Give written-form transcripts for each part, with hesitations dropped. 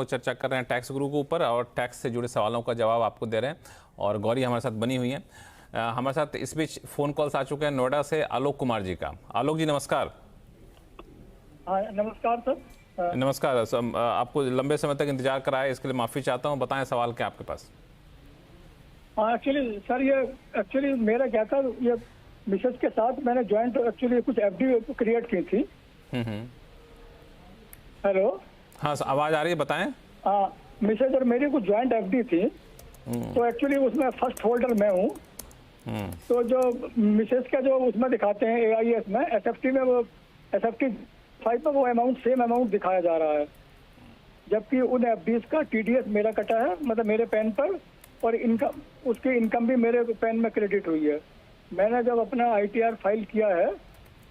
लोग चर्चा कर रहे हैं टैक्स गुरु के ऊपर और टैक्स से जुड़े सवालों का जवाब आपको दे रहे हैं। और गौरी हमारे साथ बनी हुई है। हमारे साथ इस बीच फ़ोन कॉल्स आ चुके हैं नोएडा से आलोक कुमार जी का। आलोक जी नमस्कार। नमस्कार सर। नमस्कार। आपको लंबे समय तक इंतजार कराया, इसके लिए माफ़ी चाहता हूँ। बताएं सवाल क्या आपके पास। एक्चुअली सर ये मेरा क्या था, ये मिसेज के साथ मैंने ज्वाइंट एक्चुअली कुछ एफडी क्रिएट की थी। हेलो। हाँ आवाज़ आ रही है, बताएं। हाँ, मिसेज और मेरी कुछ ज्वाइंट एफडी थी, तो एक्चुअली उसमें फर्स्ट होल्डर मैं हूँ। तो जो मिसेज का जो उसमें दिखाते हैं AIS में, SFT में, वो SFT 5 में वो अमाउंट सेम अमाउंट दिखाया जा रहा है, जबकि उन एफडीज का TDS मेरा कटा है, मतलब मेरे पैन पर, और इनकम, उसकी इनकम भी मेरे पैन में क्रेडिट हुई है। मैंने जब अपना ITR फाइल किया है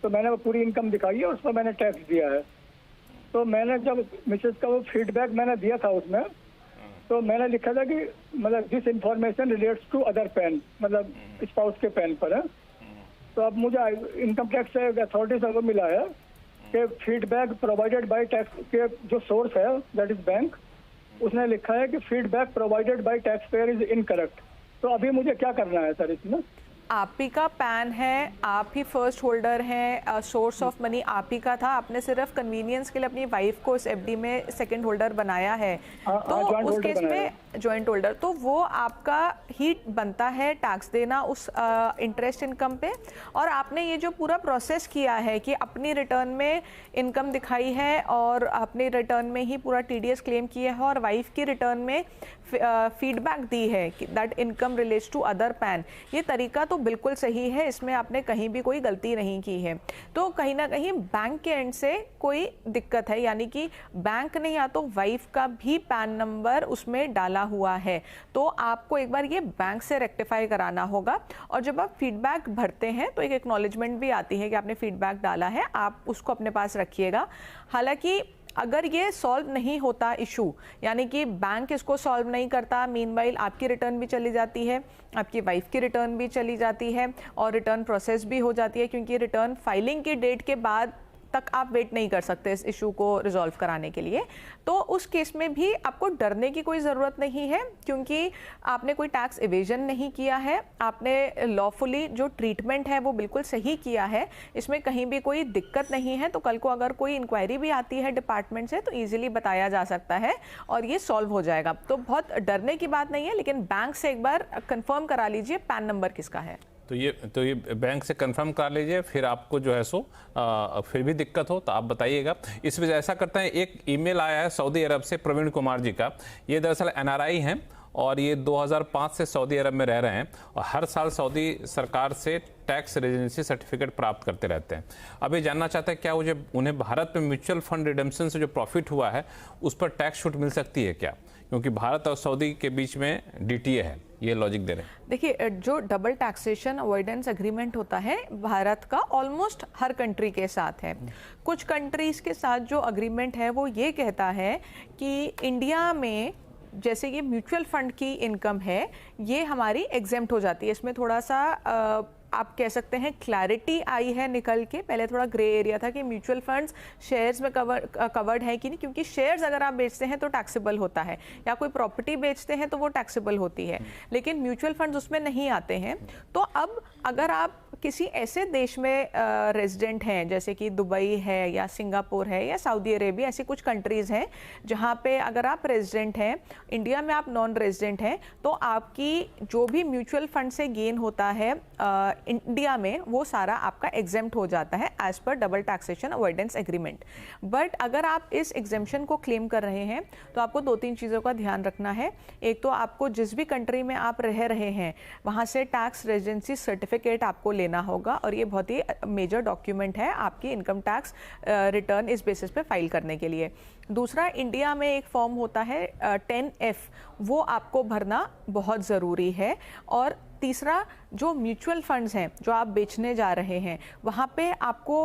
तो मैंने वो पूरी इनकम दिखाई है, उस पर मैंने टैक्स दिया है। तो मैंने जब मिसेज का वो फीडबैक मैंने दिया था उसमें, तो मैंने लिखा था कि मतलब this information relates to other PAN, मतलब स्पाउस के पैन पर है। तो अब मुझे इनकम टैक्स अथॉरिटी से मिला है कि फीडबैक प्रोवाइडेड बाय टैक्स के जो सोर्स है दैट इज बैंक, उसने लिखा है कि feedback provided by tax payer is incorrect. तो अभी मुझे क्या करना है सर इसमें? आप ही का पैन है, आप ही फर्स्ट होल्डर हैं, सोर्स ऑफ मनी आप ही का था, आपने सिर्फ कन्वीनियंस के लिए अपनी वाइफ को इस एफडी में सेकंड होल्डर बनाया है। तो उस केस में जॉइंट होल्डर, तो वो आपका ही बनता है टैक्स देना उस इंटरेस्ट इनकम पे। और आपने ये जो पूरा प्रोसेस किया है कि अपनी रिटर्न में इनकम दिखाई है और अपने रिटर्न में ही पूरा TDS क्लेम किया है, और वाइफ की रिटर्न में फीडबैक दी है कि that income relates to other PAN, ये तरीका तो बिल्कुल सही है, इसमें आपने कहीं भी कोई गलती नहीं की है। तो कहीं ना कहीं बैंक के एंड से कोई दिक्कत है, यानी कि बैंक ने या तो वाइफ का भी पैन नंबर उसमें डाला हुआ है, तो आपको एक बार ये बैंक से रेक्टिफाई कराना होगा। और जब आप फीडबैक भरते हैं तो एक एक्नॉलेजमेंट भी आती है कि आपने फीडबैक डाला है, आप उसको अपने पास रखिएगा। हालांकि अगर ये सॉल्व नहीं होता इशू, यानी कि बैंक इसको सॉल्व नहीं करता, मीनवाइल आपकी रिटर्न भी चली जाती है, आपकी वाइफ की रिटर्न भी चली जाती है, और रिटर्न प्रोसेस भी हो जाती है, क्योंकि रिटर्न फाइलिंग की डेट के बाद तक आप वेट नहीं कर सकते इस इशू को रिजॉल्व कराने के लिए। तो उस केस में भी आपको डरने की कोई ज़रूरत नहीं है, क्योंकि आपने कोई टैक्स इवेजन नहीं किया है, आपने लॉफुली जो ट्रीटमेंट है वो बिल्कुल सही किया है, इसमें कहीं भी कोई दिक्कत नहीं है। तो कल को अगर कोई इंक्वायरी भी आती है डिपार्टमेंट से तो ईजिली बताया जा सकता है और ये सॉल्व हो जाएगा। तो बहुत डरने की बात नहीं है, लेकिन बैंक से एक बार कंफर्म करा लीजिए पैन नंबर किसका है। तो ये बैंक से कंफर्म कर लीजिए, फिर आपको जो है सो फिर भी दिक्कत हो तो आप बताइएगा। इस वजह ऐसा करते हैं, एक ईमेल आया है सऊदी अरब से प्रवीण कुमार जी का। ये दरअसल NRI हैं और ये 2005 से सऊदी अरब में रह रहे हैं और हर साल सऊदी सरकार से टैक्स रेजिडेंसी सर्टिफिकेट प्राप्त करते रहते हैं। अब ये जानना चाहते हैं क्या उन्हें भारत में म्यूचुअल फंड रिडेम्पशन से जो प्रॉफिट हुआ है उस पर टैक्स छूट मिल सकती है क्या, क्योंकि भारत और सऊदी के बीच में DTA है, ये लॉजिक दे रहे हैं। देखिए, जो डबल टैक्सेशन अवॉइडेंस एग्रीमेंट होता है भारत का ऑलमोस्ट हर कंट्री के साथ है। कुछ कंट्रीज के साथ जो एग्रीमेंट है वो ये कहता है कि इंडिया में जैसे ये म्यूचुअल फंड की इनकम है ये हमारी एग्जेम्प्ट हो जाती है। इसमें थोड़ा सा आप कह सकते हैं क्लैरिटी आई है निकल के। पहले थोड़ा ग्रे एरिया था कि म्यूचुअल फंड्स शेयर्स में कवर्ड है कि नहीं, क्योंकि शेयर्स अगर आप बेचते हैं तो टैक्सेबल होता है, या कोई प्रॉपर्टी बेचते हैं तो वो टैक्सेबल होती है, लेकिन म्यूचुअल फंड्स उसमें नहीं आते हैं। तो अब अगर आप किसी ऐसे देश में रेजिडेंट हैं जैसे कि दुबई है या सिंगापुर है या सऊदी अरेबिया, ऐसी कुछ कंट्रीज़ हैं जहाँ पे अगर आप रेजिडेंट हैं, इंडिया में आप नॉन रेजिडेंट हैं, तो आपकी जो भी म्यूचुअल फंड से गेन होता है इंडिया में वो सारा आपका एग्जेम्प्ट हो जाता है as per double taxation avoidance agreement. But अगर आप इस एग्जेम्पशन को क्लेम कर रहे हैं तो आपको 2-3 चीज़ों का ध्यान रखना है। एक तो आपको जिस भी कंट्री में आप रह रहे हैं वहाँ से टैक्स रेजिडेंसी सर्टिफिकेट आपको लेना होगा, और ये बहुत ही मेजर डॉक्यूमेंट है आपकी इनकम टैक्स रिटर्न इस बेसिस पे फाइल करने के लिए। दूसरा, इंडिया में एक फॉर्म होता है 10F, वो आपको भरना बहुत ज़रूरी है। और तीसरा, जो म्यूचुअल फंड्स हैं जो आप बेचने जा रहे हैं, वहाँ पे आपको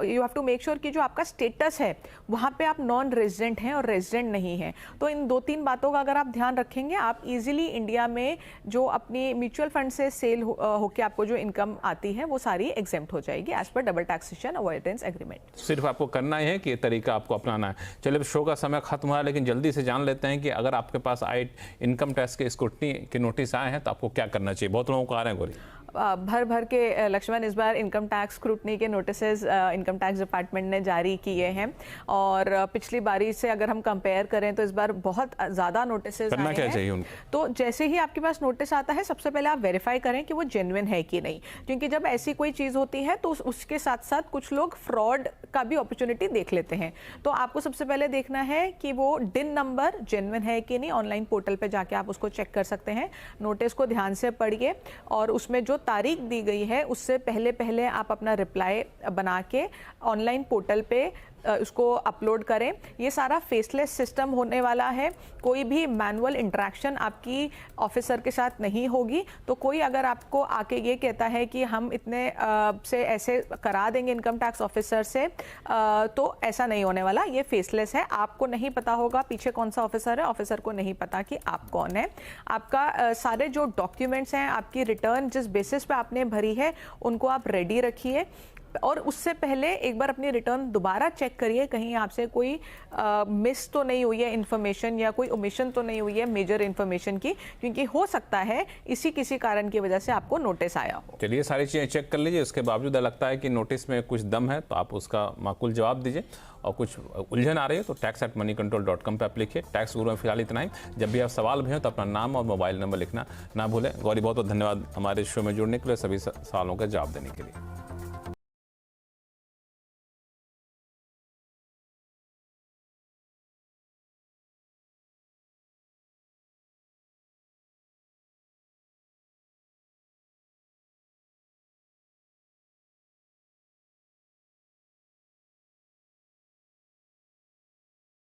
you have to make sure कि जो आपका स्टेटस है वहाँ पे आप नॉन रेजिडेंट हैं और रेजिडेंट नहीं हैं। तो इन 2-3 बातों का अगर आप ध्यान रखेंगे, आप इजीली इंडिया में जो अपनी म्यूचुअल फंड से सेल होके आपको जो इनकम आती है वो सारी एग्जेम्प्ट हो जाएगी as per double taxation avoidance agreement. सिर्फ आपको करना ही है कि ये तरीका आपको अपनाना है। चलिए, शो का समय खत्म हुआ, लेकिन जल्दी से जान लेते हैं कि अगर आपके पास इनकम टैक्स के स्क्रूटनी के नोटिस आए हैं तो आपको क्या करना चाहिए। बहुत लोगों को आ रहे हैं गोरी। भर भर के लक्ष्मण इस बार इनकम टैक्स स्क्रूटनी के नोटिसेस इनकम टैक्स डिपार्टमेंट ने जारी किए हैं और पिछली बारी से अगर हम कंपेयर करें तो इस बार बहुत ज़्यादा नोटिसेस आए क्या हैं। चाहिए उनको? तो जैसे ही आपके पास नोटिस आता है, सबसे पहले आप वेरीफाई करें कि वो जेन्युइन है कि नहीं, क्योंकि जब ऐसी कोई चीज़ होती है तो उसके साथ साथ कुछ लोग फ्रॉड का भी अपॉर्चुनिटी देख लेते हैं। तो आपको सबसे पहले देखना है कि वो डिन नंबर जेन्युइन है कि नहीं। ऑनलाइन पोर्टल पे जाके आप उसको चेक कर सकते हैं। नोटिस को ध्यान से पढ़िए और उसमें जो तारीख दी गई है उससे पहले पहले आप अपना रिप्लाई बना के ऑनलाइन पोर्टल पे उसको अपलोड करें। ये सारा फेसलेस सिस्टम होने वाला है, कोई भी मैनुअल इंटरेक्शन आपकी ऑफिसर के साथ नहीं होगी। तो कोई अगर आपको आके ये कहता है कि हम इतने से ऐसे करा देंगे इनकम टैक्स ऑफिसर से, तो ऐसा नहीं होने वाला। ये फेसलेस है, आपको नहीं पता होगा पीछे कौन सा ऑफिसर है, ऑफिसर को नहीं पता कि आप कौन है। आपका सारे जो डॉक्यूमेंट्स हैं, आपकी रिटर्न जिस बेसिस पे आपने भरी है उनको आप रेडी रखिए और उससे पहले एक बार अपनी रिटर्न दोबारा चेक करिए, कहीं आपसे कोई मिस तो नहीं हुई है इन्फॉर्मेशन या कोई ओमिशन तो नहीं हुई है मेजर इन्फॉर्मेशन की, क्योंकि हो सकता है किसी कारण की वजह से आपको नोटिस आया हो। चलिए, सारी चीज़ें चेक कर लीजिए। उसके बावजूद लगता है कि नोटिस में कुछ दम है तो आप उसका माकूल जवाब दीजिए, और कुछ उलझन आ रही है तो tax@moneycontrol.com पर आप लिखिए। टैक्स गुरु में फिलहाल इतना ही। जब भी आप सवाल भेजें तो अपना नाम और मोबाइल नंबर लिखना ना भूलें। गौरी, बहुत बहुत धन्यवाद हमारे शो में जुड़ने के लिए, सभी सवालों का जवाब देने के लिए।